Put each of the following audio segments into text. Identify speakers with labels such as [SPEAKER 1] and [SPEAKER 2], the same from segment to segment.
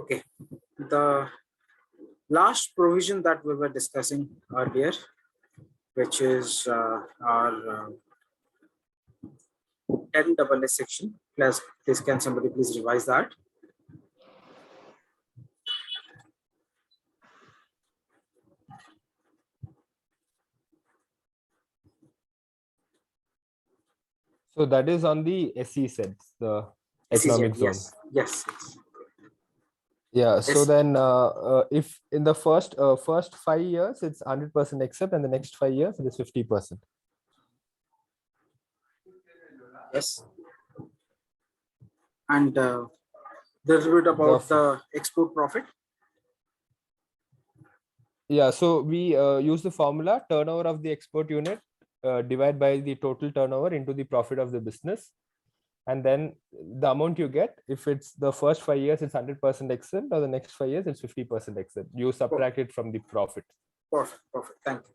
[SPEAKER 1] Okay, the last provision that we were discussing earlier, which is our 10AA section. Please, can somebody please revise that?
[SPEAKER 2] So that is on the SEZs, the economic zone.
[SPEAKER 1] Yes.
[SPEAKER 2] Yeah. So then, if in the first 5 years it's 100% accept, and the next 5 years it is 50%.
[SPEAKER 1] Yes. And the little bit about the export profit.
[SPEAKER 2] Yeah. So we use the formula turnover of the export unit divided by the total turnover into the profit of the business. And then the amount you get, if it's the first 5 years, it's 100% exempt, or the next 5 years, it's 50% exempt. You subtract it from the profit.
[SPEAKER 1] Perfect. Thank you.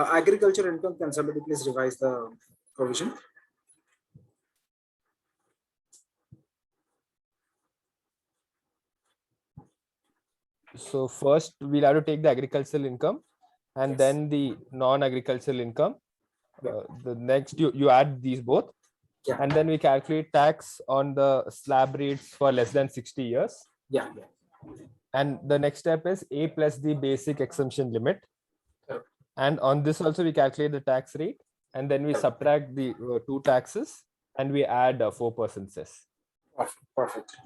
[SPEAKER 1] Agriculture income, can somebody please revise the provision?
[SPEAKER 2] So first, we'll have to take the agricultural income, and then the non-agricultural income. The next, you add these both.
[SPEAKER 1] Yeah.
[SPEAKER 2] And then we calculate tax on the slab rates for less than 60 years.
[SPEAKER 1] Yeah.
[SPEAKER 2] And the next step is A plus the basic exemption limit. And on this also we calculate the tax rate, and then we subtract the two taxes, and we add 4% cess.
[SPEAKER 1] Perfect.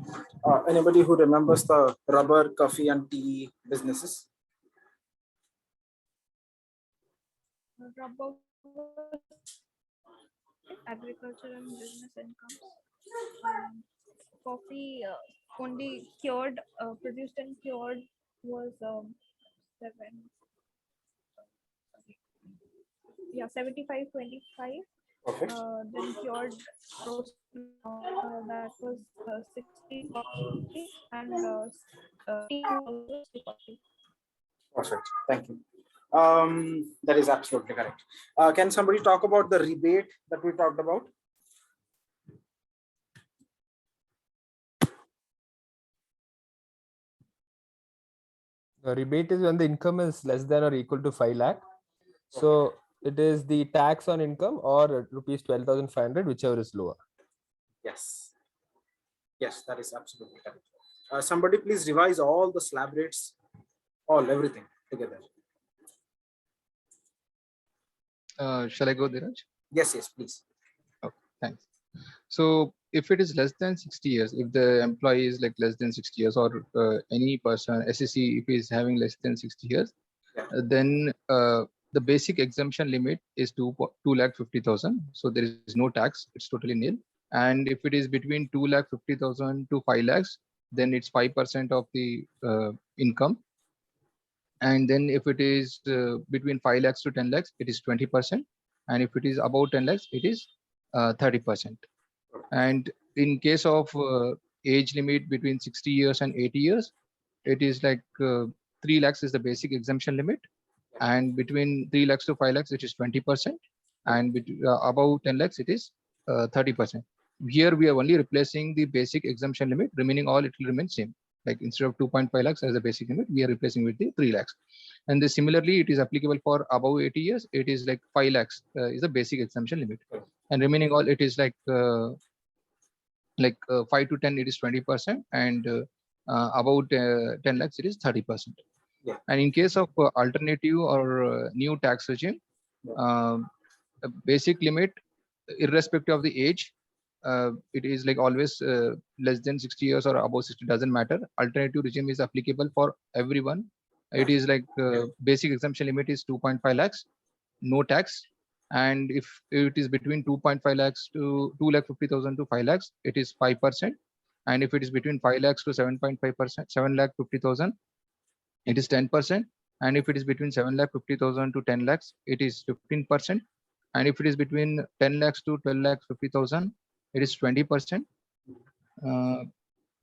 [SPEAKER 1] Anybody who remembers the rubber, coffee, and tea businesses?
[SPEAKER 3] Rubber, agriculture and business incomes. Coffee only cured, produced and cured was 75-25. Then cured roast that was 60-40, and tea was 60-40.
[SPEAKER 1] Perfect. Thank you. That is absolutely correct. Can somebody talk about the rebate that we talked about?
[SPEAKER 2] The rebate is when the income is less than or equal to 5 lakh. So it is the tax on income or rupees 12,500, whichever is lower.
[SPEAKER 1] Yes, that is absolutely correct. Somebody please revise all the slab rates, everything together.
[SPEAKER 4] Shall I go, Dheeraj?
[SPEAKER 1] Yes, please.
[SPEAKER 4] Okay, thanks. So if it is less than 60 years, if the employee is like less than 60 years, or any person, SEC, if he is having less than 60 years, then the basic exemption limit is 2,50,000. So there is no tax, it's totally nil. And if it is between 2,50,000 to 5 lakhs, then it's 5% of the income. And then if it is between 5 lakhs to 10 lakhs, it is 20%. And if it is above 10 lakhs, it is 30%. And in case of age limit between 60 years and 80 years, it is like 3 lakhs is the basic exemption limit. And between 3 lakhs to 5 lakhs, it is 20%. And above 10 lakhs, it is 30%. Here we are only replacing the basic exemption limit, remaining all it will remain same. Like instead of 2.5 lakhs as the basic limit, we are replacing with the 3 lakhs. And similarly, it is applicable for above 80 years. It is like 5 lakhs is the basic exemption limit. And remaining all, it is like 5 to 10, it is 20%. And about 10 lakhs, it is 30%.
[SPEAKER 1] Yeah.
[SPEAKER 4] And in case of alternative or new tax regime, basic limit, irrespective of the age, it is like always less than 60 years or above 60, doesn't matter. Alternative regime is applicable for everyone. It is like basic exemption limit is 2.5 lakhs, no tax. And if it is between 2.5 lakhs to 2,50,000 to 5 lakhs, it is 5%. And if it is between 5 lakhs to 7.5%, 7,50,000, it is 10%. And if it is between 7,50,000 to 10 lakhs, it is 15%. And if it is between 10 lakhs to 12,50,000, it is 20%.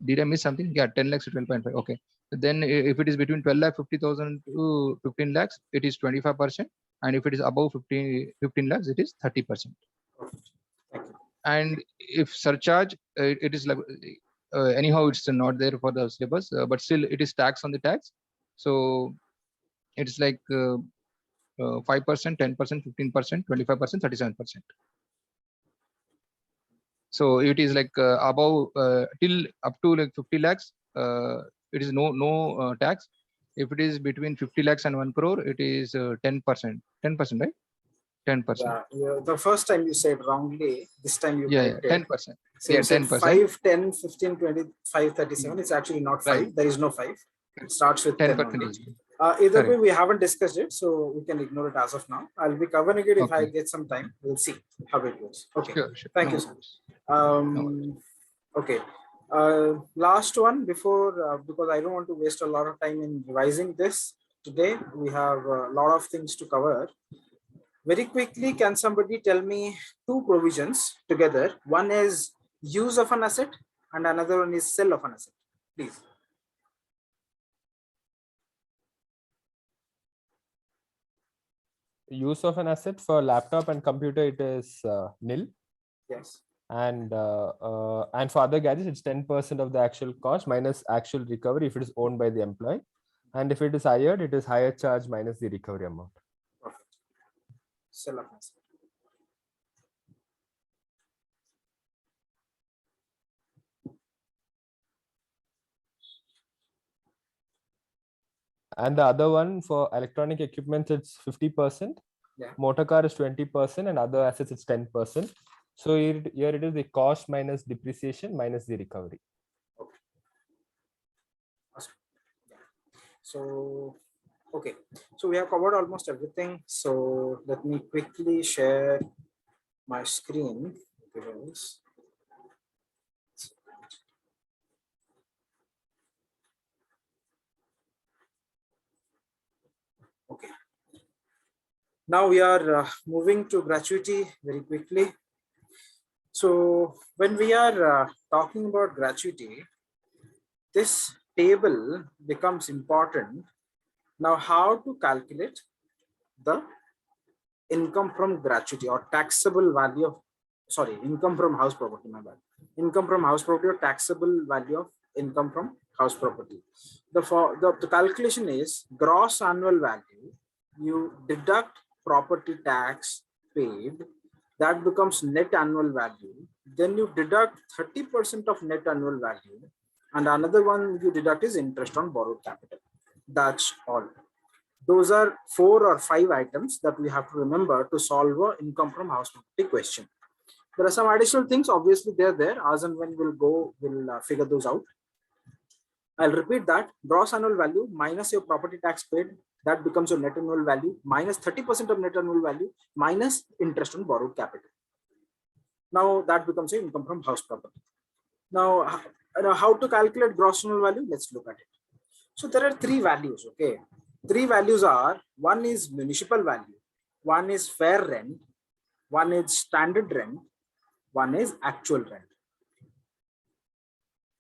[SPEAKER 4] Did I miss something? Yeah, 10 lakhs to 12.5. Okay. Then if it is between 12,50,000 to 15 lakhs, it is 25%. And if it is above 15 lakhs, it is 30%. And if surcharge, it is like anyhow it's not there for the syllabus, but still it is tax on the tax. So it's like 5%, 10%, 15%, 25%, 37%. So it is like above till up to like 50 lakhs, it is no tax. If it is between 50 lakhs and 1 crore, it is 10%. 10%, right? 10%.
[SPEAKER 1] Yeah, the first time you said wrongly, this time you
[SPEAKER 4] Yeah,
[SPEAKER 1] corrected.
[SPEAKER 4] 10%.
[SPEAKER 1] So
[SPEAKER 4] Yeah,
[SPEAKER 1] you said
[SPEAKER 4] 10%.
[SPEAKER 1] 5, 10, 15, 20, 5, 37. It's actually not 5.
[SPEAKER 4] Right.
[SPEAKER 1] There is no 5. It starts with 10
[SPEAKER 4] 10%
[SPEAKER 1] only.
[SPEAKER 4] only.
[SPEAKER 1] Either way,
[SPEAKER 4] Correct.
[SPEAKER 1] we haven't discussed it, so we can ignore it as of now. I'll be covering it if I
[SPEAKER 4] Okay.
[SPEAKER 1] get some time. We'll see how it goes. Okay.
[SPEAKER 4] Sure, sure.
[SPEAKER 1] Thank
[SPEAKER 4] No
[SPEAKER 1] you, sir.
[SPEAKER 4] worries. No worries.
[SPEAKER 1] Okay. Last one before, because I don't want to waste a lot of time in revising this today. We have a lot of things to cover. Very quickly, can somebody tell me two provisions together? One is use of an asset and another one is sell of an asset. Please.
[SPEAKER 2] Use of an asset for laptop and computer, it is nil.
[SPEAKER 1] Yes.
[SPEAKER 2] And for other gadgets, it's 10% of the actual cost minus actual recovery if it is owned by the employee. And if it is hired, it is hire charge minus the recovery amount.
[SPEAKER 1] Perfect. Sell of an asset.
[SPEAKER 2] And the other one for electronic equipment, it's 50%.
[SPEAKER 1] Yeah.
[SPEAKER 2] Motor car is 20%, and other assets it's 10%. So here it is the cost minus depreciation minus the recovery.
[SPEAKER 1] Okay. Awesome. Yeah. So, okay. So we have covered almost everything. So let me quickly share my screen. Okay. Now we are moving to gratuity very quickly. So when we are talking about gratuity, this table becomes important. Now, how to calculate the income from gratuity or taxable value of, sorry, income from house property, my bad. Income from house property or taxable value of income from house property. The calculation is gross annual value. You deduct property tax paid, that becomes net annual value. Then you deduct 30% of net annual value, and another one you deduct is interest on borrowed capital. That's all. Those are 4 or 5 items that we have to remember to solve an income from house property question. There are some additional things, obviously they're there. As and when we'll figure those out. I'll repeat that. Gross annual value minus your property tax paid, that becomes your net annual value, minus 30% of net annual value, minus interest on borrowed capital. Now that becomes your income from house property. Now, how to calculate gross annual value? Let's look at it. So there are 3 values, okay? 3 values are, one is municipal value, one is fair rent, one is standard rent, one is actual rent.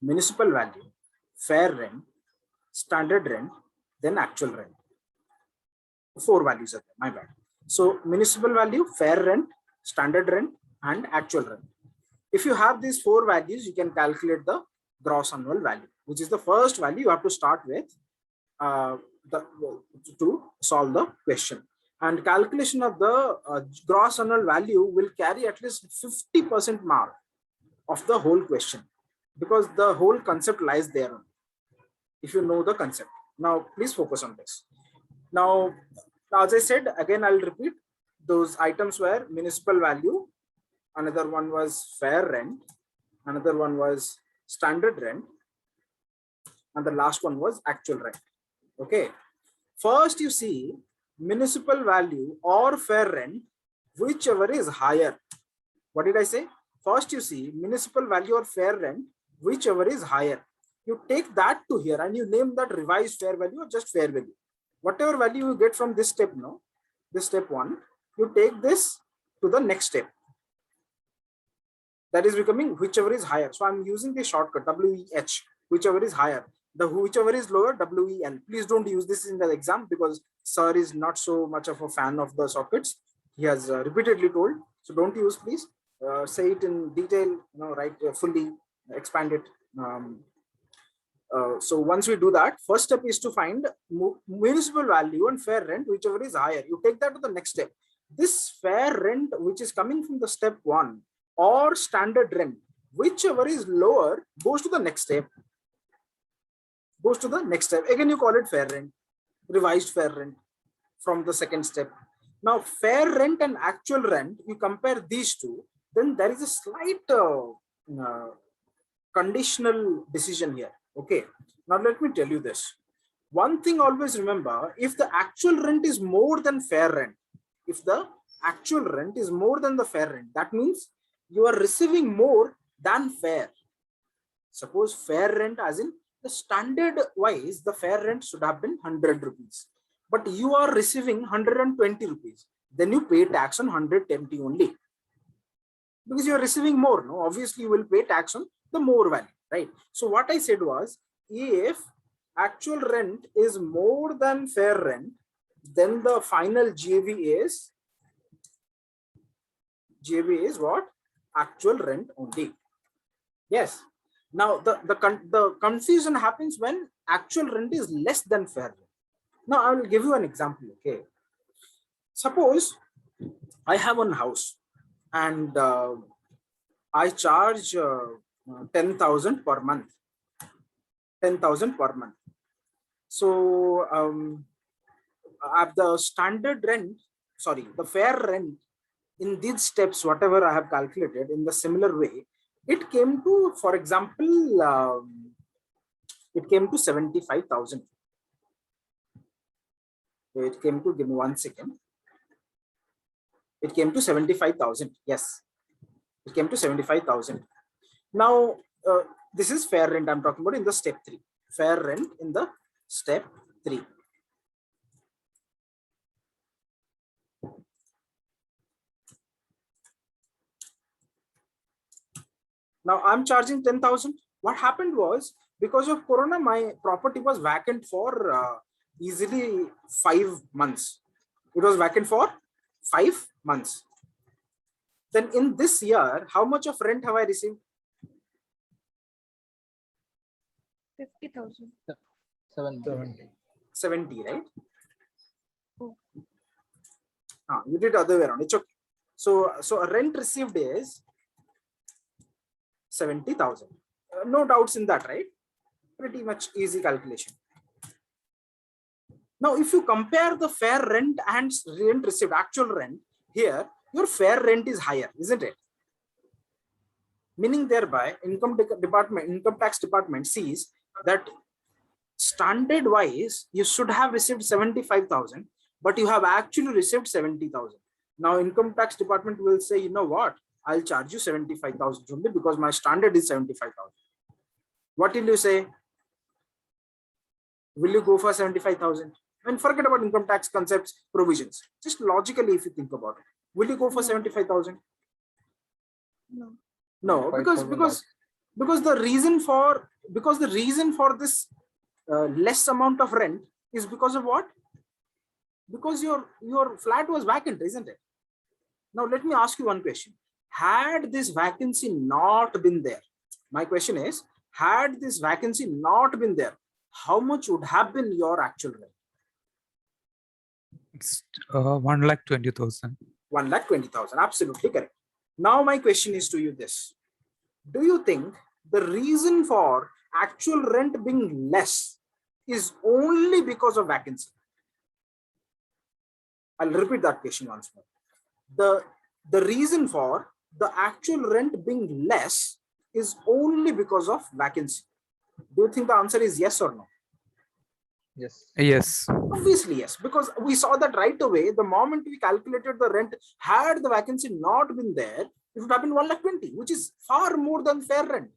[SPEAKER 1] Municipal value, fair rent, standard rent, then actual rent. 4 values are there, my bad. So municipal value, fair rent, standard rent, and actual rent. If you have these 4 values, you can calculate the gross annual value, which is the first value you have to start with to solve the question. And calculation of the gross annual value will carry at least 50% mark of the whole question, because the whole concept lies there if you know the concept. Now, please focus on this. Now, as I said, again, I'll repeat, those items were municipal value, another one was fair rent, another one was standard rent, and the last one was actual rent. Okay. First, you see municipal value or fair rent, whichever is higher. What did I say? First, you see municipal value or fair rent, whichever is higher. You take that to here and you name that revised fair value or just fair value. Whatever value you get from this step, no, this step 1, you take this to the next step. That is becoming whichever is higher. So I'm using the shortcut WEH, whichever is higher. The whichever is lower, WEL. Please don't use this in the exam because sir is not so much of a fan of the sockets. He has repeatedly told. So don't use, please. Say it in detail, write fully expand it. So once we do that, first step is to find municipal value and fair rent, whichever is higher. You take that to the next step. This fair rent, which is coming from the step 1, or standard rent, whichever is lower, goes to the next step. Goes to the next step. Again, you call it fair rent, revised fair rent from the second step. Now, fair rent and actual rent, you compare these two, then there is a slight conditional decision here. Okay. Now, let me tell you this. One thing always remember, if the actual rent is more than fair rent, if the actual rent is more than the fair rent, that means you are receiving more than fair. Suppose fair rent, as in the standard wise, the fair rent should have been 100 rupees, but you are receiving 120 rupees. Then you pay tax on 120 only, because you are receiving more. No, obviously you will pay tax on the more value, right? So what I said was, if actual rent is more than fair rent, then the final GAV is what? Actual rent only. Yes. Now the confusion happens when actual rent is less than fair rent. Now I will give you an example. Okay. Suppose I have one house and I charge 10,000 per month. 10,000 per month. So at the standard rent, sorry, the fair rent in these steps, whatever I have calculated in the similar way, it came to, for example, it came to 75,000. It came to, give me 1 second. It came to 75,000. Yes, it came to 75,000. Now, this is fair rent I'm talking about in the step 3. Fair rent in the step 3. Now I'm charging 10,000. What happened was, because of Corona, my property was vacant for easily 5 months. It was vacant for 5 months. Then in this year, how much of rent have I received?
[SPEAKER 3] 50,000.
[SPEAKER 1] 70, right?
[SPEAKER 3] Oh.
[SPEAKER 1] You did other way around. It's okay. So a rent received is 70,000. No doubts in that, right? Pretty much easy calculation. Now, if you compare the fair rent and rent received, actual rent, here your fair rent is higher, isn't it? Meaning thereby, income tax department sees that standard wise you should have received 75,000, but you have actually received 70,000. Now, income tax department will say, you know what? I'll charge you 75,000 only because my standard is 75,000. What will you say? Will you go for 75,000? And forget about income tax concepts, provisions. Just logically, if you think about it, will you go for 75,000?
[SPEAKER 3] No.
[SPEAKER 1] No, because the reason for this less amount of rent is because of what? Because your flat was vacant, isn't it? Now let me ask you one question. Had this vacancy not been there, my question is, had this vacancy not been there, how much would have been your actual rent?
[SPEAKER 5] It's 1,20,000.
[SPEAKER 1] 1,20,000, absolutely correct. Now my question is to you this. Do you think the reason for actual rent being less is only because of vacancy? I'll repeat that question once more. The reason for the actual rent being less is only because of vacancy. Do you think the answer is yes or no?
[SPEAKER 4] Yes.
[SPEAKER 5] Yes.
[SPEAKER 1] Obviously yes, because we saw that right away. The moment we calculated the rent, had the vacancy not been there, it would have been 1,20,000, which is far more than fair rent.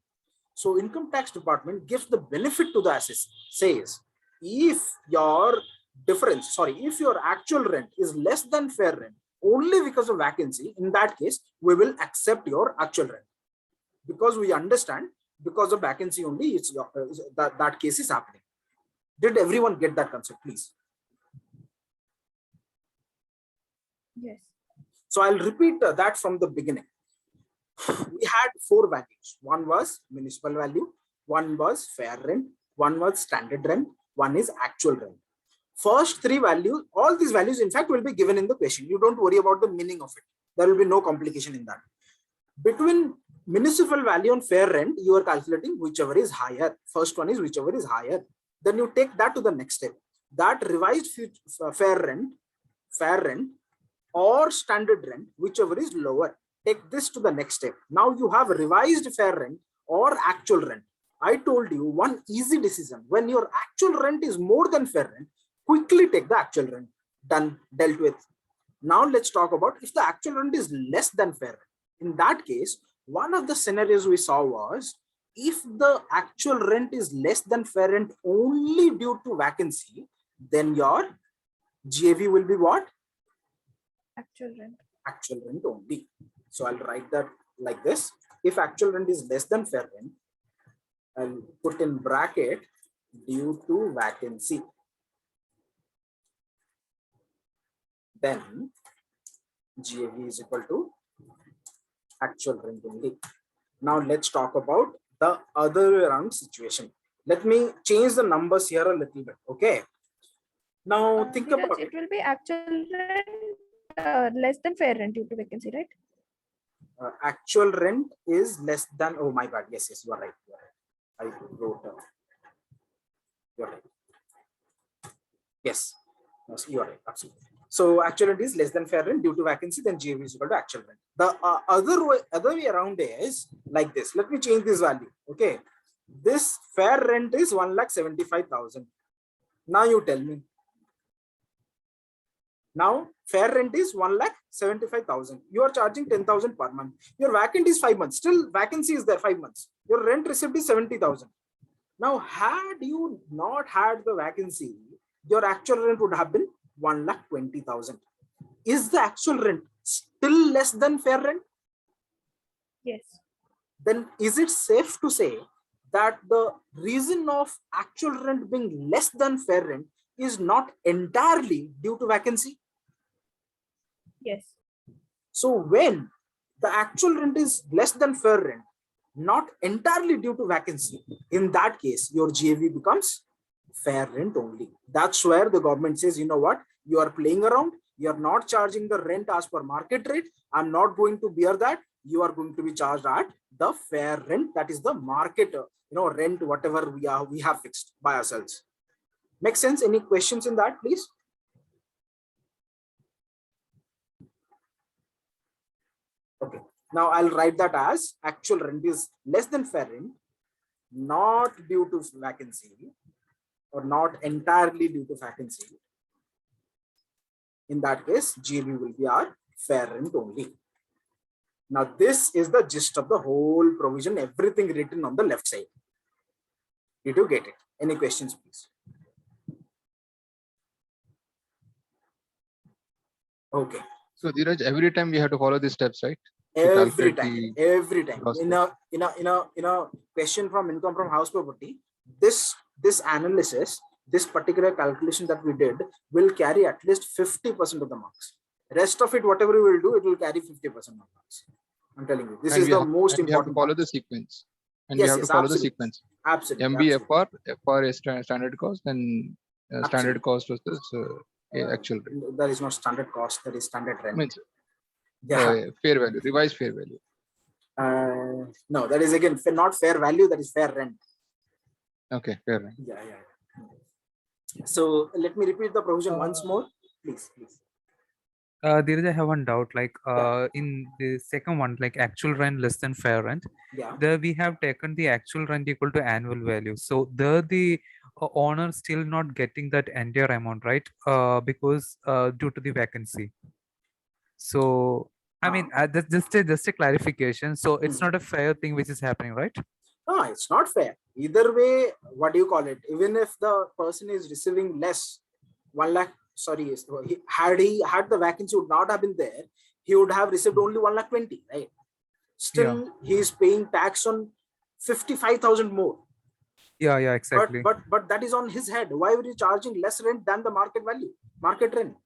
[SPEAKER 1] So income tax department gives the benefit to the assessor, says if your if your actual rent is less than fair rent only because of vacancy, in that case we will accept your actual rent, because we understand because of vacancy only it's that case is happening. Did everyone get that concept, please?
[SPEAKER 3] Yes.
[SPEAKER 1] So I'll repeat that from the beginning. we had 4 values. One was municipal value, one was fair rent, one was standard rent, one is actual rent. First 3 values, all these values in fact will be given in the question. You don't worry about the meaning of it. There will be no complication in that. Between municipal value and fair rent, you are calculating whichever is higher. First one is whichever is higher. Then you take that to the next step. That revised fair rent or standard rent, whichever is lower. Take this to the next step. Now you have revised fair rent or actual rent. I told you one easy decision. When your actual rent is more than fair rent, quickly take the actual rent. Done, dealt with. Now let's talk about if the actual rent is less than fair rent. In that case, one of the scenarios we saw was if the actual rent is less than fair rent only due to vacancy, then your GAV will be what?
[SPEAKER 3] Actual rent.
[SPEAKER 1] Actual rent only. So I'll write that like this. If actual rent is less than fair rent, I'll put in bracket due to vacancy. Then GAV is equal to actual rent only. Now let's talk about the other way around situation. Let me change the numbers here a little bit. Okay. Now think
[SPEAKER 3] Dheeraj,
[SPEAKER 1] about
[SPEAKER 3] it will be actual rent less than fair rent due to vacancy, right?
[SPEAKER 1] actual rent is less than, oh my bad, yes, you are right. I wrote, you're right. Yes, you are right, absolutely. So actual rent is less than fair rent due to vacancy, then GAV is equal to actual rent. The other way around is like this. Let me change this value. Okay, this fair rent is 1,75,000. Now you tell me. Now fair rent is 1,75,000. You are charging 10,000 per month. Your vacant is 5 months. Still vacancy is there 5 months. Your rent receipt is 70,000. Now, had you not had the vacancy, your actual rent would have been 1,20,000. Is the actual rent still less than fair rent?
[SPEAKER 3] Yes.
[SPEAKER 1] Then is it safe to say that the reason of actual rent being less than fair rent is not entirely due to vacancy?
[SPEAKER 3] Yes.
[SPEAKER 1] So when the actual rent is less than fair rent, not entirely due to vacancy, in that case, your GAV becomes fair rent only. That's where the government says, you know what, you are playing around, you are not charging the rent as per market rate. I'm not going to bear that. You are going to be charged at the fair rent, that is the market, rent, whatever we have fixed by ourselves. Make sense? Any questions in that, please? Okay. Now I'll write that as actual rent is less than fair rent, not due to vacancy or not entirely due to vacancy. In that case, GAV will be our fair rent only. Now this is the gist of the whole provision, everything written on the left side. Did you get it? Any questions, please? Okay.
[SPEAKER 4] So Dheeraj, every time we have to follow these steps, right?
[SPEAKER 1] Every time. In a question from income from house property, this analysis, this particular calculation that we did will carry at least 50% of the marks. Rest of it, whatever we will do, it will carry 50% of marks. I'm telling you, this is the most important.
[SPEAKER 4] We have to follow the sequence. And we have to follow the sequence.
[SPEAKER 1] Absolutely.
[SPEAKER 4] MBFR, FR is standard cost, and standard cost was this actual rate.
[SPEAKER 1] There is no standard cost, there is standard rent.
[SPEAKER 4] Means, fair value, revised fair value.
[SPEAKER 1] No, that is again not fair value, that is fair rent.
[SPEAKER 4] Okay, fair rent.
[SPEAKER 1] Yeah. So let me repeat the provision once more, please.
[SPEAKER 5] Dheeraj, I have one doubt. Like in the second one, like actual rent less than fair rent, there we have taken the actual rent equal to annual value. So there the owner still not getting that entire amount, right? Because due to the vacancy. So I mean, that's just a clarification. So it's not a fair thing which is happening, right?
[SPEAKER 1] No, it's not fair. Either way, what do you call it? Even if the person is receiving less, 1 lakh, sorry, had the vacancy would not have been there, he would have received only 1,20,000, right? Still, he is paying tax on 55,000 more.
[SPEAKER 5] Yeah, exactly.
[SPEAKER 1] But that is on his head. Why were you charging less rent than the market value, market rent?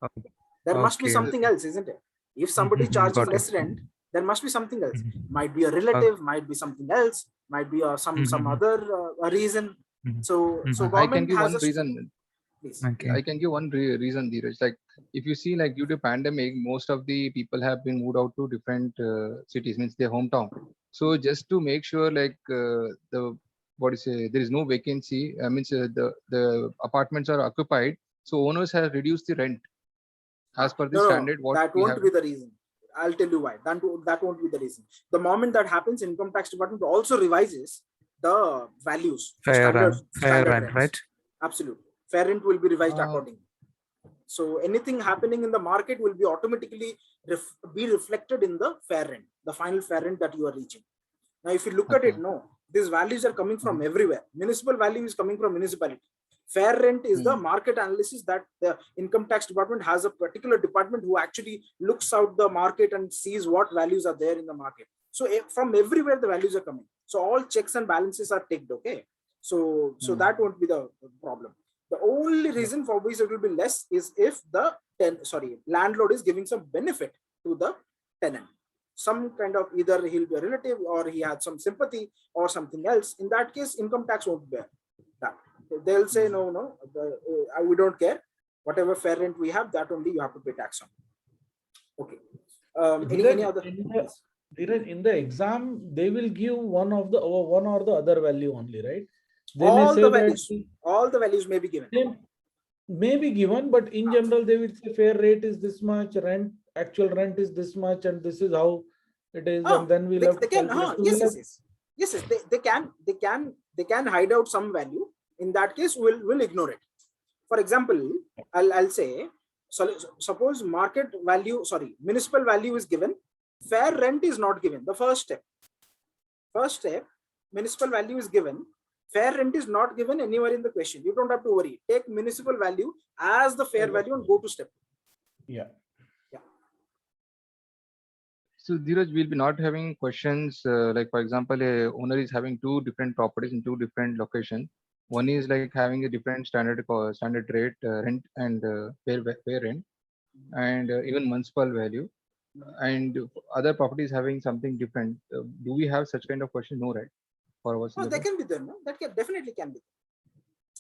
[SPEAKER 1] There must be something else, isn't it? If somebody charges less rent, there must be something else.
[SPEAKER 5] Mhm.
[SPEAKER 1] Might be a relative, might be something else, might be some
[SPEAKER 5] Mhm.
[SPEAKER 1] other reason.
[SPEAKER 5] Mhm.
[SPEAKER 1] So
[SPEAKER 5] Mhm.
[SPEAKER 4] I can
[SPEAKER 1] government
[SPEAKER 4] give
[SPEAKER 1] has
[SPEAKER 4] one
[SPEAKER 1] a
[SPEAKER 4] reason.
[SPEAKER 1] please.
[SPEAKER 5] Okay.
[SPEAKER 4] I can give one reason, Dheeraj. Like, if you see, like, due to pandemic, most of the people have been moved out to different cities, means their hometown. So just to make sure, like, the what is say, there is no vacancy. Means the apartments are occupied. So owners have reduced the rent as per the
[SPEAKER 1] No,
[SPEAKER 4] standard what
[SPEAKER 1] that
[SPEAKER 4] we
[SPEAKER 1] won't
[SPEAKER 4] have.
[SPEAKER 1] be the reason. I'll tell you why. That won't be the reason. The moment that happens, income tax department also revises the values, the
[SPEAKER 5] Fair
[SPEAKER 1] standard
[SPEAKER 5] rent,
[SPEAKER 1] rents.
[SPEAKER 5] right?
[SPEAKER 1] Absolutely, fair rent will be revised
[SPEAKER 4] Uh,
[SPEAKER 1] accordingly. So anything happening in the market will be automatically be reflected in the fair rent, the final fair rent that you are reaching. Now, if you look at
[SPEAKER 4] okay.
[SPEAKER 1] it, no, these values are coming from
[SPEAKER 4] Mhm.
[SPEAKER 1] everywhere. Municipal value is coming from municipality. Fair rent is the
[SPEAKER 4] Hmm.
[SPEAKER 1] market analysis that the income tax department has a particular department who actually looks out the market and sees what values are there in the market. So from everywhere the values are coming. So all checks and balances are ticked. Okay. So
[SPEAKER 4] Hmm.
[SPEAKER 1] that won't be the problem. The only reason for which it will be less is if the landlord is giving some benefit to the tenant. Some kind of either he'll be a relative or he had some sympathy or something else. In that case, income tax won't bear that. They'll say no, we don't care. Whatever fair rent we have, that only you have to pay tax on. Okay. Any other?
[SPEAKER 6] Dheeraj, in the exam, they will give one or the other value only, right? They may
[SPEAKER 1] All
[SPEAKER 6] say
[SPEAKER 1] the
[SPEAKER 6] that
[SPEAKER 1] values, all the values may be given.
[SPEAKER 6] they may be given, but in general, they will say fair rate is this much, actual rent is this much, and this is how it is, and then we'll have to calculate. So we'll have-
[SPEAKER 1] Yes, they can hide out some value. In that case, we'll ignore it. For example, I'll say, so suppose municipal value is given, fair rent is not given. The first step, municipal value is given, fair rent is not given anywhere in the question. You don't have to worry. Take municipal value as the fair value and go to step.
[SPEAKER 6] Yeah.
[SPEAKER 4] So Dheeraj, we'll be not having questions like, for example, a owner is having two different properties in two different locations. One is like having a different standard rate rent and fair rent, and even municipal value, and other properties having something different. Do we have such kind of question? No, right? For our
[SPEAKER 1] Oh,
[SPEAKER 4] syllabus?
[SPEAKER 1] that can be there. No, that definitely can be.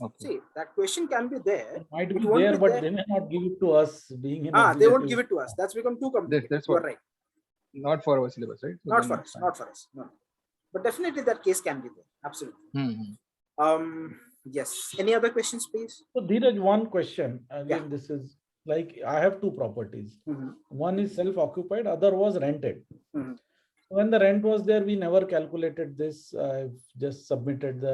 [SPEAKER 4] Okay.
[SPEAKER 1] See, that question can be there.
[SPEAKER 6] It might
[SPEAKER 1] It
[SPEAKER 6] be
[SPEAKER 1] won't
[SPEAKER 6] there,
[SPEAKER 1] be
[SPEAKER 6] but
[SPEAKER 1] there.
[SPEAKER 6] they may not give it to us being in
[SPEAKER 1] They won't
[SPEAKER 6] executive.
[SPEAKER 1] give it to us. That's become too complicated.
[SPEAKER 4] That's
[SPEAKER 1] You
[SPEAKER 4] what.
[SPEAKER 1] are right.
[SPEAKER 4] Not for our syllabus, right? So
[SPEAKER 1] Not
[SPEAKER 4] then
[SPEAKER 1] for
[SPEAKER 4] it's
[SPEAKER 1] us.
[SPEAKER 4] fine.
[SPEAKER 1] Not for us. No. But definitely that case can be there. Absolutely.
[SPEAKER 4] Hmm.
[SPEAKER 1] Yes. Any other questions, please?
[SPEAKER 6] So Dheeraj, one question. Again,
[SPEAKER 1] Yeah.
[SPEAKER 6] this is like I have two properties.
[SPEAKER 1] Mhm.
[SPEAKER 6] One is self-occupied, other was rented.
[SPEAKER 1] Mhm.
[SPEAKER 6] When the rent was there, we never calculated this. I've just submitted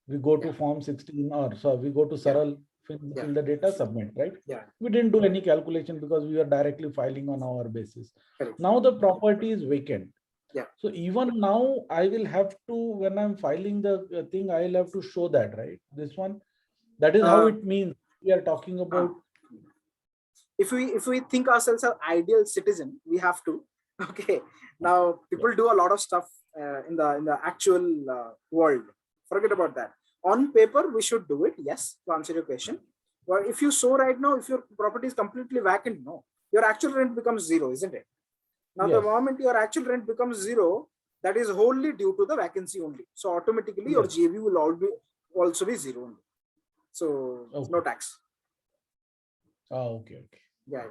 [SPEAKER 6] we go to form 16 or so we go to Saral, fill the data, submit, right?
[SPEAKER 1] Yeah.
[SPEAKER 6] We didn't do any calculation because we were directly filing on our basis.
[SPEAKER 1] Correct.
[SPEAKER 6] Now the property is vacant.
[SPEAKER 1] Yeah.
[SPEAKER 6] So even now I will have to, when I'm filing the thing, I'll have to show that, right? This one, that is how it means we are talking about.
[SPEAKER 1] If we think ourselves an ideal citizen, we have to. Okay. Now people do a lot of stuff in the actual world. Forget about that. On paper, we should do it. Yes, to answer your question. But if you show right now, if your property is completely vacant, no, your actual rent becomes zero, isn't it? Now, the moment your actual rent becomes zero, that is wholly due to the vacancy only. So automatically your GAV will also be zero only. So no tax.
[SPEAKER 6] Okay.
[SPEAKER 1] Yeah.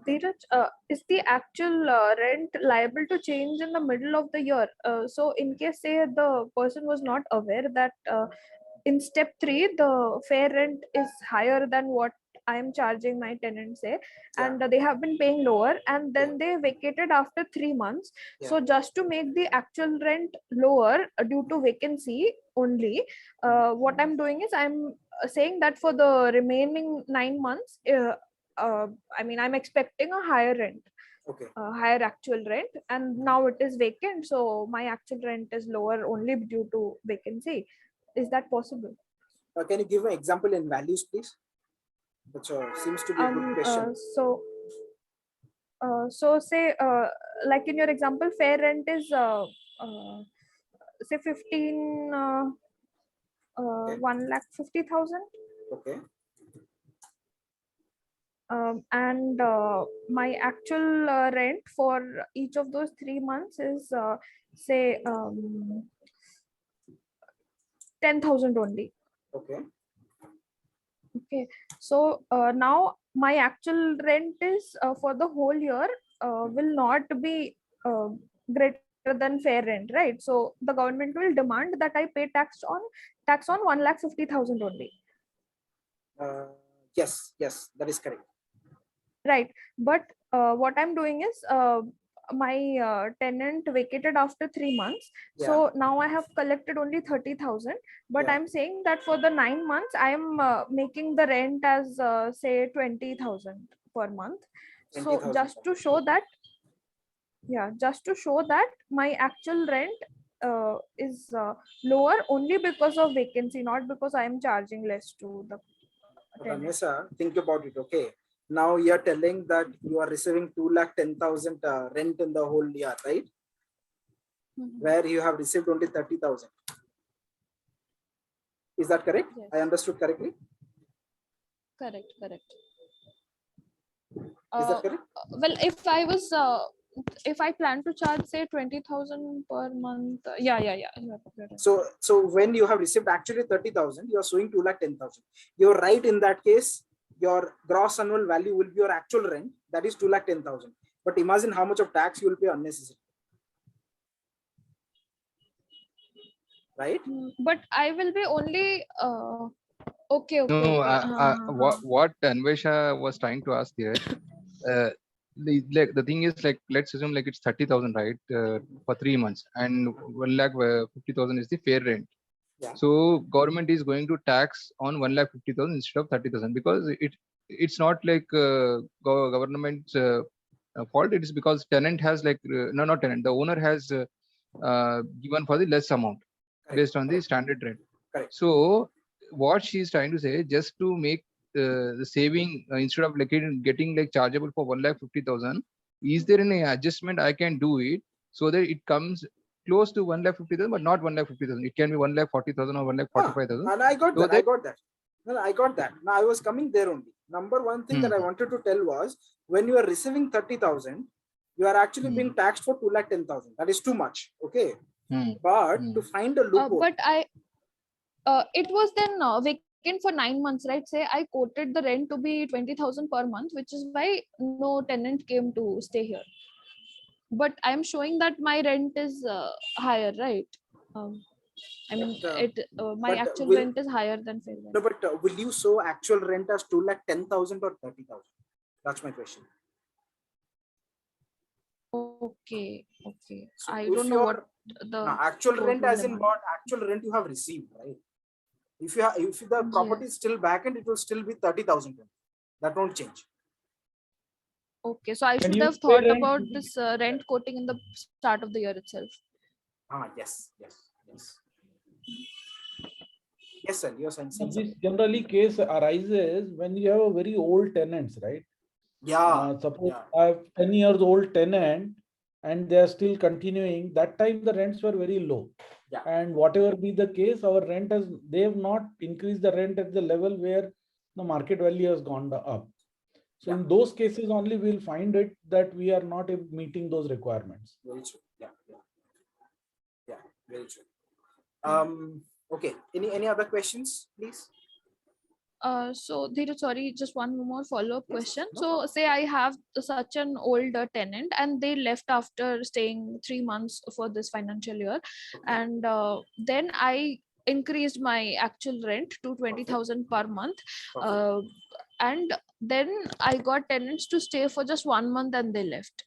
[SPEAKER 3] Dheeraj, is the actual rent liable to change in the middle of the year? So in case say the person was not aware that in step 3 the fair rent is higher than what I am charging my tenant, say, and they have been paying lower, and then they vacated after 3 months. So just to make the actual rent lower due to vacancy only, what I'm doing is I'm saying that for the remaining 9 months, I'm expecting a higher rent, higher actual rent, and now it is vacant, so my actual rent is lower only due to vacancy. Is that possible?
[SPEAKER 1] Can you give an example in values, please? That seems to be a good question.
[SPEAKER 3] So say, like in your example, fair rent is say 1,50,000.
[SPEAKER 1] Okay.
[SPEAKER 3] and my actual rent for each of those 3 months is say 10,000 only.
[SPEAKER 1] Okay.
[SPEAKER 3] Okay, so now my actual rent is for the whole year will not be greater than fair rent, right? So the government will demand that I pay tax on 1,50,000 only.
[SPEAKER 1] Yes, that is correct.
[SPEAKER 3] Right, but what I'm doing is my tenant vacated after 3 months, so now I have collected only 30,000, but I'm saying that for the 9 months I am making the rent as say 20,000 per month. So
[SPEAKER 1] 20,000
[SPEAKER 3] just to show that, just to show that my actual rent is lower only because of vacancy, not because I am charging less to the tenant.
[SPEAKER 1] Ramesa, think about it. Okay, now you are telling that you are receiving 2,10,000 rent in the whole year, right? Where you have received only 30,000. Is that correct?
[SPEAKER 3] Yes.
[SPEAKER 1] I understood correctly?
[SPEAKER 3] Correct.
[SPEAKER 1] Is that correct?
[SPEAKER 3] Well, if I plan to charge say 20,000 per month, yeah. You're right.
[SPEAKER 1] So when you have received actually 30,000, you are showing 2,10,000. You're right in that case. Your gross annual value will be your actual rent, that is 2,10,000. But imagine how much of tax you will pay unnecessary. Right?
[SPEAKER 3] But I will be only okay.
[SPEAKER 4] No, what Anvesha was trying to ask here, the thing is, like, let's assume like it's 30,000, right, for 3 months, and 1,50,000 is the fair rent.
[SPEAKER 1] Yeah.
[SPEAKER 4] So government is going to tax on 1,50,000 instead of 30,000 because it's not like government's fault. It is because tenant has like not tenant, the owner has given for the less amount. Correct. Based on the standard rent.
[SPEAKER 1] Correct.
[SPEAKER 4] So what she is trying to say, just to make the saving instead of like getting like chargeable for 1,50,000, is there any adjustment I can do it so that it comes close to 1,50,000, but not 1,50,000. It can be 1,40,000 or 1,45,000.
[SPEAKER 1] And I got that. I got that. No, I got that. Now I was coming there only. Number one thing that I wanted to tell was, when you are receiving 30,000, you are actually being taxed for 2,10,000. That is too much. Okay. But to find a loophole.
[SPEAKER 3] But it was then vacant for 9 months, right? Say I quoted the rent to be 20,000 per month, which is why no tenant came to stay here. But I'm showing that my rent is higher, right? I mean, my actual rent is higher than fair rent.
[SPEAKER 1] No, but will you show actual rent as 2,10,000 or 30,000? That's my question.
[SPEAKER 3] Okay.
[SPEAKER 1] So
[SPEAKER 3] I don't know what the
[SPEAKER 1] actual rent, as in what actual rent you have received, right? If the property is still vacant, it will still be 30,000. That won't change.
[SPEAKER 3] Okay, so I should have thought about this rent quoting in the start of the year itself.
[SPEAKER 1] Yes, sir. You're saying.
[SPEAKER 6] This generally case arises when you have a very old tenants, right?
[SPEAKER 1] Yeah.
[SPEAKER 6] Suppose I have 10 years old tenant and they are still continuing. That time the rents were very low.
[SPEAKER 1] Yeah.
[SPEAKER 6] And whatever be the case, our rent they have not increased the rent at the level where the market value has gone up. So in those cases only we'll find it that we are not meeting those requirements.
[SPEAKER 1] Very true. Yeah, very true. Okay. Any other questions, please?
[SPEAKER 3] So Dheeraj, sorry, just one more follow-up question. So say I have such an old tenant and they left after staying 3 months for this financial year, and then I increased my actual rent to 20,000 per month, and then I got tenants to stay for just 1 month and they left.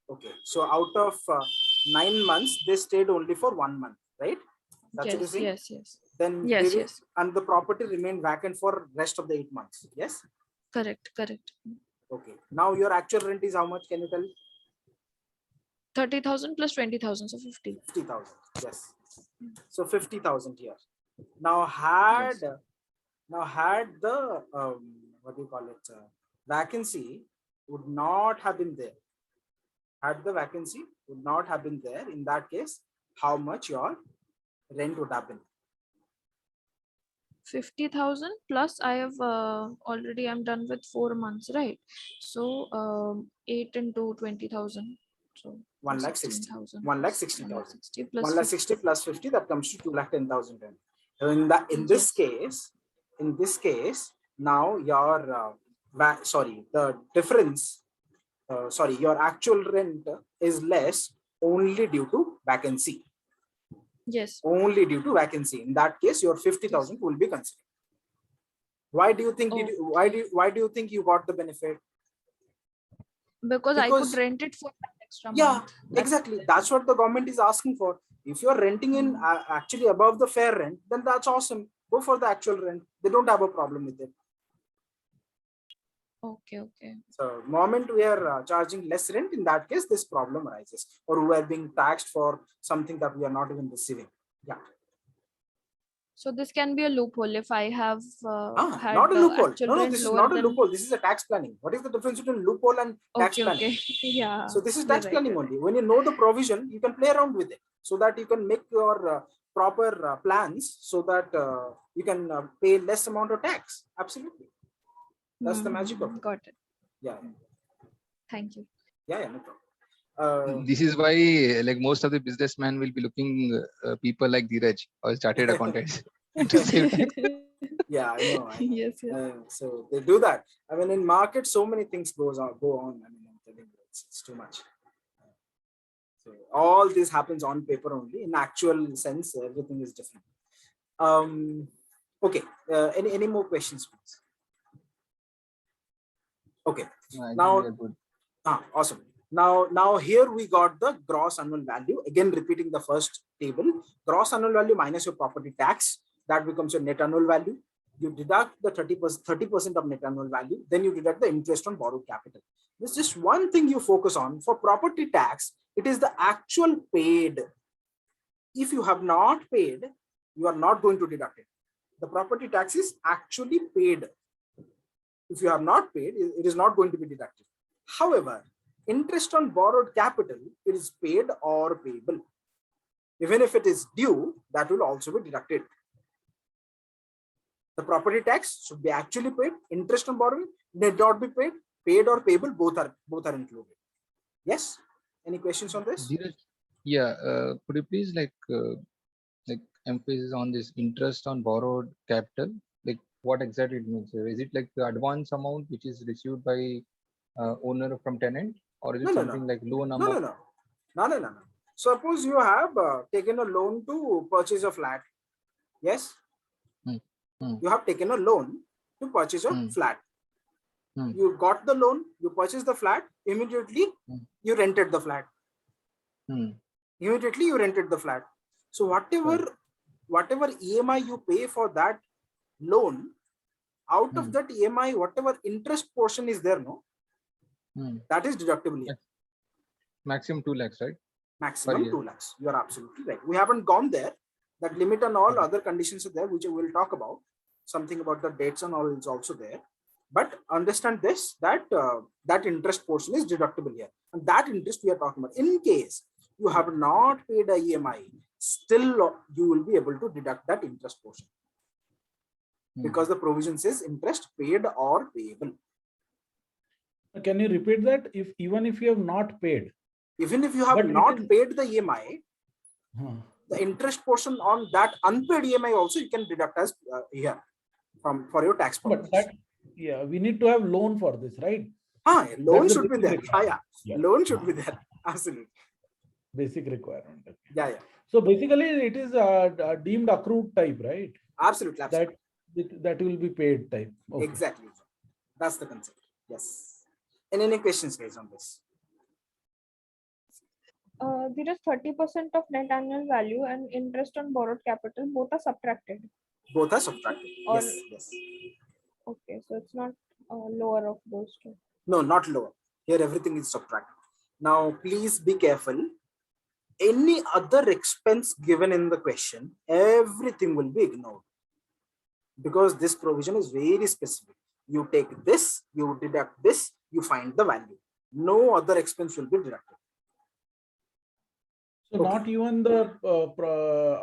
[SPEAKER 1] Okay, so out of 9 months, they stayed only for 1 month, right? That's what you're saying?
[SPEAKER 3] Yes.
[SPEAKER 1] Then
[SPEAKER 3] yes.
[SPEAKER 1] And the property remained vacant for rest of the 8 months. Yes.
[SPEAKER 3] Correct.
[SPEAKER 1] Okay. Now your actual rent is how much? Can you tell?
[SPEAKER 3] 30,000 plus 20,000, so 50.
[SPEAKER 1] 50,000. Yes. So 50,000 here. Now had the what do you call it? Vacancy would not have been there. Had the vacancy would not have been there. In that case, how much your rent would have been?
[SPEAKER 3] 50,000 plus I have already I'm done with 4 months, right? So 8 into 20,000. So
[SPEAKER 1] 1,60,000.
[SPEAKER 3] 16,000.
[SPEAKER 1] 1,60,000.
[SPEAKER 3] 1,60 plus
[SPEAKER 1] 1,60 plus 50, that comes to 2,10,000. So in this case, now your the difference, your actual rent is less only due to vacancy.
[SPEAKER 3] yes.
[SPEAKER 1] Only due to vacancy. In that case, your 50,000 will be considered. Why do you think? Why do you think you got the benefit?
[SPEAKER 3] Because I could rent it for that extra month.
[SPEAKER 1] Exactly. That's what the government is asking for. If you're renting in actually above the fair rent, then that's awesome. Go for the actual rent. They don't have a problem with it.
[SPEAKER 3] Okay.
[SPEAKER 1] So moment we are charging less rent, in that case, this problem arises, or we are being taxed for something that we are not even receiving. Yeah.
[SPEAKER 3] So this can be a loophole if I have had
[SPEAKER 1] not a loophole.
[SPEAKER 3] actual
[SPEAKER 1] No,
[SPEAKER 3] rent
[SPEAKER 1] this is
[SPEAKER 3] lower
[SPEAKER 1] not a
[SPEAKER 3] than...
[SPEAKER 1] loophole. This is a tax planning. What is the difference between loophole and tax planning?
[SPEAKER 3] Okay. Yeah.
[SPEAKER 1] So this is
[SPEAKER 3] you're
[SPEAKER 1] tax
[SPEAKER 3] right,
[SPEAKER 1] planning
[SPEAKER 3] you're
[SPEAKER 1] only. When you know the provision, you can play around with it so that you can make your proper plans so that you can pay less amount of tax. Absolutely. That's the magic of it.
[SPEAKER 3] Got it.
[SPEAKER 1] Yeah.
[SPEAKER 3] Thank you.
[SPEAKER 1] Yeah, no problem.
[SPEAKER 4] This is why like most of the businessmen will be looking people like Dheeraj or chartered accountants to save tax.
[SPEAKER 1] Yeah, I know.
[SPEAKER 3] Yes.
[SPEAKER 1] So they do that. I mean, in market, so many things go on. I mean, I'm telling you, it's too much. So all this happens on paper only. In actual sense, everything is different. Okay. Any more questions, please? Okay. Now, awesome. Now here we got the gross annual value. Again, repeating the first table. Gross annual value minus your property tax. That becomes your net annual value. You deduct the 30% of net annual value. Then you deduct the interest on borrowed capital. There's just one thing you focus on. For property tax, it is the actual paid. If you have not paid, you are not going to deduct it. The property tax is actually paid. If you have not paid, it is not going to be deducted. However, interest on borrowed capital, it is paid or payable. Even if it is due, that will also be deducted. The property tax should be actually paid. Interest on borrowing need not be paid. Paid or payable, both are included. Yes. Any questions on this?
[SPEAKER 4] Yeah. Could you please like emphasis on this interest on borrowed capital? Like what exactly it means? Is it like the advance amount which is received by owner from tenant, or is it something like loan amount?
[SPEAKER 1] No. Suppose you have taken a loan to purchase a flat. Yes. You have taken a loan to purchase a flat. You got the loan, you purchased the flat, immediately you rented the flat. Immediately you rented the flat. So whatever EMI you pay for that loan, out of that EMI, whatever interest portion is there, that is deductible here.
[SPEAKER 4] Maximum 2 lakhs, right?
[SPEAKER 1] Maximum 2 lakhs. You are absolutely right. We haven't gone there. That limit and all other conditions are there, which we will talk about. Something about the dates and all is also there. But understand this, that that interest portion is deductible here. And that interest we are talking about. In case you have not paid a EMI, still you will be able to deduct that interest portion. Because the provision says interest paid or payable.
[SPEAKER 6] Can you repeat that? Even if you have not paid?
[SPEAKER 1] Even if you have not paid the EMI, the interest portion on that unpaid EMI also you can deduct as here for your tax purposes.
[SPEAKER 6] But we need to have loan for this, right?
[SPEAKER 1] Loan should be there. Loan should be there. Absolutely.
[SPEAKER 6] Basic requirement. Okay.
[SPEAKER 1] Yeah.
[SPEAKER 6] So basically, it is a deemed accrued type, right?
[SPEAKER 1] Absolutely.
[SPEAKER 6] That will be paid type.
[SPEAKER 1] Okay. Exactly. That's the concept. Yes. And any questions, guys, on this?
[SPEAKER 3] There is 30% of net annual value and interest on borrowed capital. Both are subtracted.
[SPEAKER 1] Both are subtracted. Yes.
[SPEAKER 3] Okay, so it's not lower of those two.
[SPEAKER 1] No, not lower. Here everything is subtracted. Now, please be careful. Any other expense given in the question, everything will be ignored. Because this provision is very specific. You take this, you deduct this, you find the value. No other expense will be deducted.
[SPEAKER 6] So not even the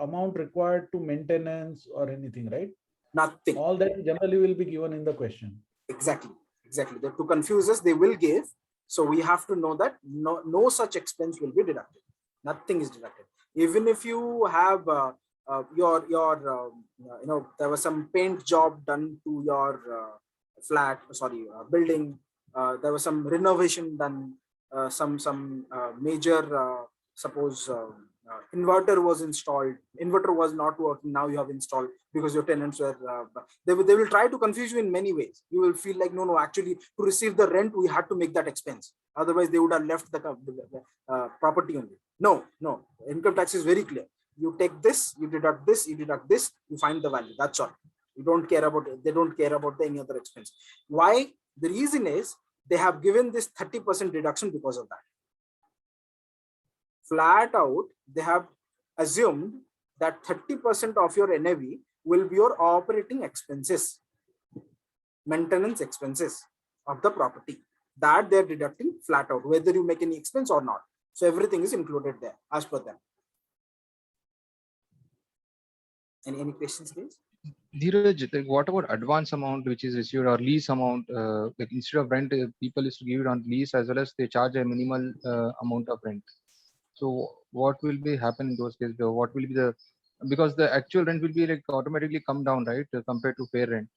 [SPEAKER 6] amount required to maintenance or anything, right?
[SPEAKER 1] Nothing.
[SPEAKER 6] All that generally will be given in the question.
[SPEAKER 1] Exactly. To confuse us, they will give. So we have to know that no such expense will be deducted. Nothing is deducted. Even if you have there was some paint job done to your building. There was some renovation done. Some major suppose inverter was installed. Inverter was not working. Now you have installed because your tenants were. They will try to confuse you in many ways. You will feel like no. Actually, to receive the rent, we had to make that expense. Otherwise, they would have left the property only. No. Income tax is very clear. You take this, you deduct this, you find the value. That's all. You don't care about it. They don't care about any other expense. Why? The reason is they have given this 30% deduction because of that. Flat out, they have assumed that 30% of your NAV will be your operating expenses, maintenance expenses of the property. That they're deducting flat out, whether you make any expense or not. So everything is included there as per them. Any questions, please?
[SPEAKER 4] Dheeraj, what about advance amount which is received or lease amount? Like instead of rent, people used to give it on lease as well as they charge a minimal amount of rent. So what will be happen in those cases? What will be because the actual rent will be like automatically come down, right, compared to fair rent.